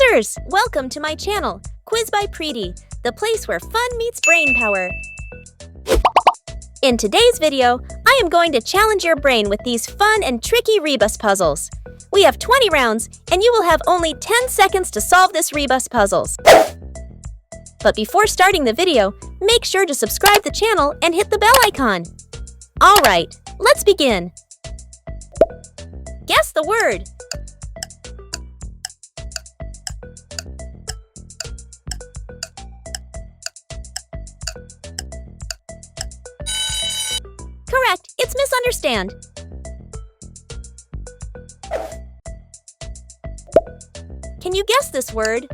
Quizzers! Welcome to my channel, Quiz by Preeti, the place where fun meets brain power. In today's video, I am going to challenge your brain with these fun and tricky rebus puzzles. We have 20 rounds, and you will have only 10 seconds to solve this rebus puzzles. But before starting the video, make sure to subscribe the channel and hit the bell icon. Alright, let's begin. Guess the word. Correct, it's misunderstand. Can you guess this word?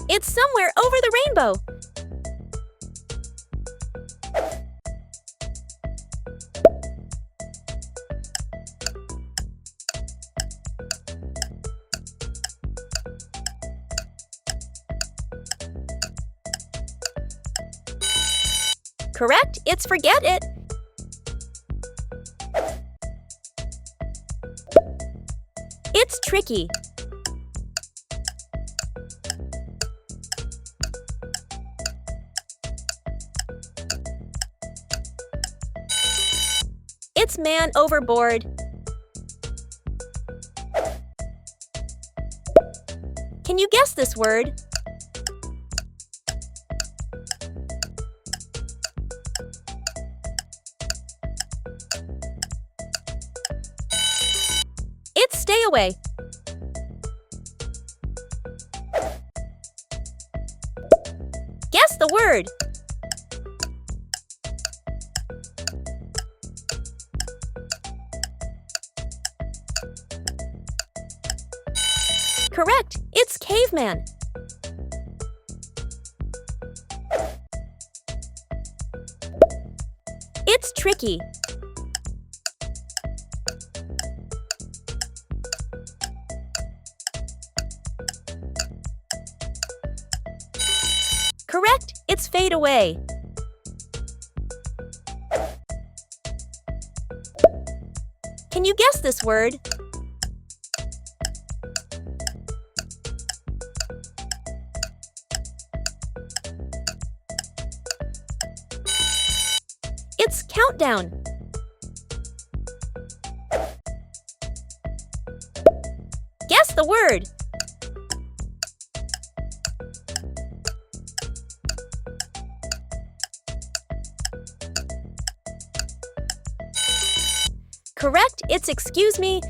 It's somewhere over the rainbow. Correct, it's forget it. It's tricky. It's man overboard. Can you guess this word? It's stay away. Guess the word. Correct, it's caveman. It's tricky. Correct, it's fade away. Can you guess this word? It's countdown. Guess the word. Correct, it's excuse me.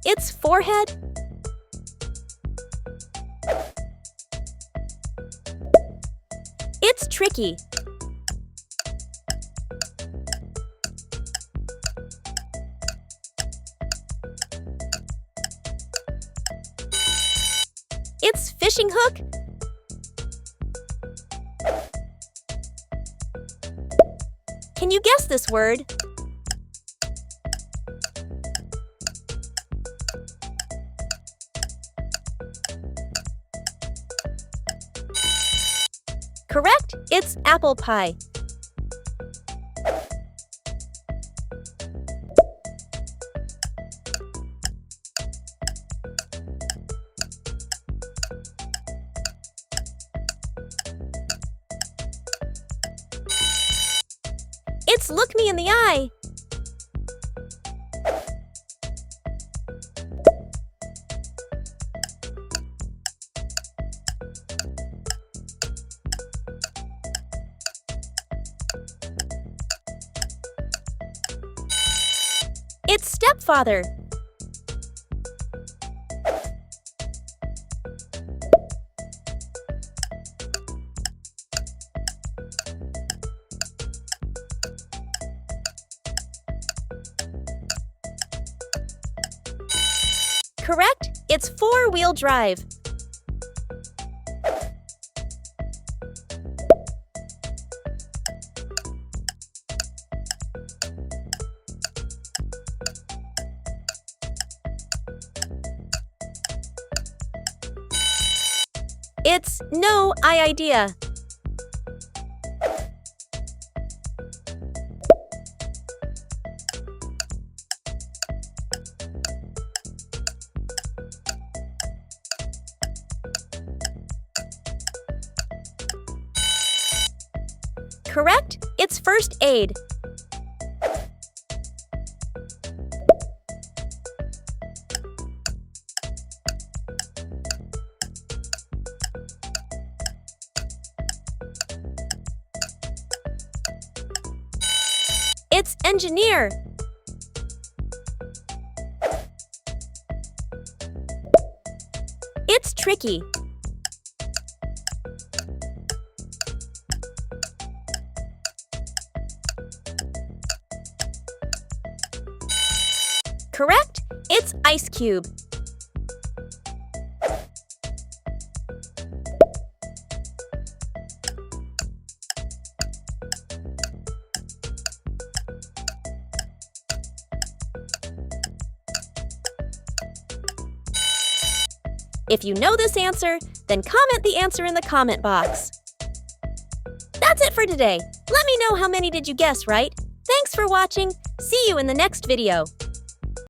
It's forehead. It's tricky. It's fishing hook. Can you guess this word? Correct, it's apple pie. It's look me in the eye. It's stepfather. Correct, it's four-wheel drive. It's no idea. Correct? It's first aid. It's engineer. It's tricky. Correct? It's ice cube. If you know this answer, then comment the answer in the comment box. That's it for today. Let me know how many did you guess right. Thanks for watching. See you in the next video.